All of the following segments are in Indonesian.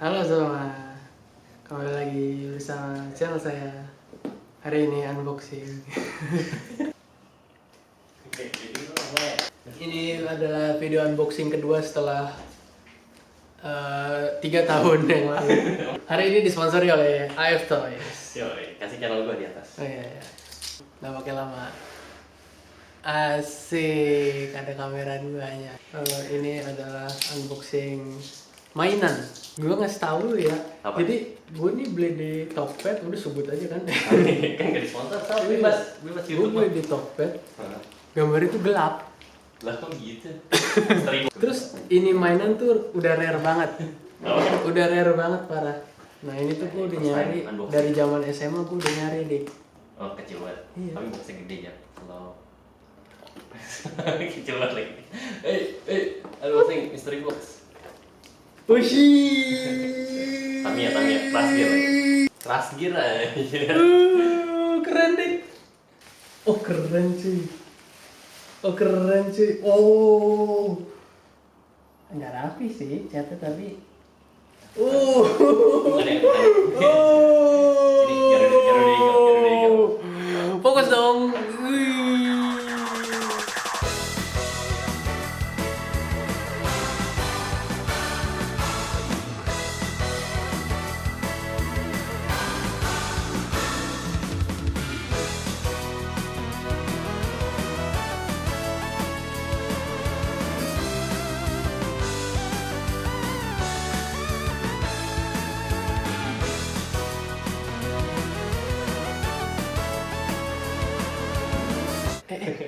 Halo semua, kembali lagi bersama channel saya. Hari ini unboxing. Ini adalah video unboxing kedua setelah 3 tahun yang lalu. Hari ini disponsori oleh AF Toys. Yoi, kasih channel gue di atas. Oh iya, iya. Nggak pakai lama. Asik, ada kamera duanya. Ini adalah unboxing mainan. Gue ngasih tahu ya. Apa? Jadi gue nih beli di Tokped, udah sebut aja kan. Kan gak disponsor, tau bebas Gue YouTube. beli di Tokped, gambar itu gelap. Lah kok gitu? Terus ini mainan tuh udah rare banget. Udah rare banget parah. Nah ini tuh gue udah nyari dari zaman SMA, gue udah nyari deh. Oh kecil banget, Iya. tapi boxnya gede ya. Kalau kecil banget lagi. Unboxing mystery box. Tamiya, Rasgear lagi. Rasgear aja. Keren deh. Oh keren cuy. Oh nggak rapi sih catnya tapi. Bukan ya, bukan. Ini Garuda. Fokus dong.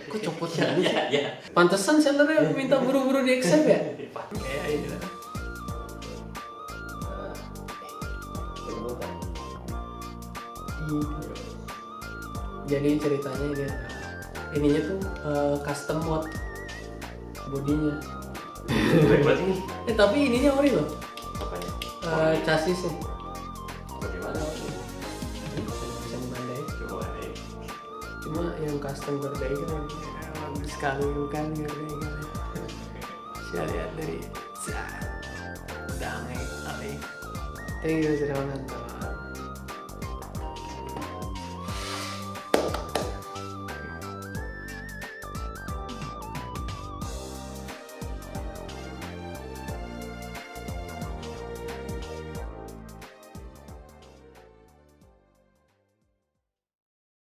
Kok copot sih? Ya. Pantesan sellernya minta buru-buru di accept ya? Kayak ini lah. Jadi ceritanya ini adalah ininya tuh custom mod bodinya. Buat ini. Tapi ininya ori loh. Apanya? Chassisnya. Bagaimana? Bisa dibandai. Coba deh. Cuma yang custom Gordai kan bagus sekali bukan Gordai kan. Saya lihat dari dangai kali. Thank you sudah menonton.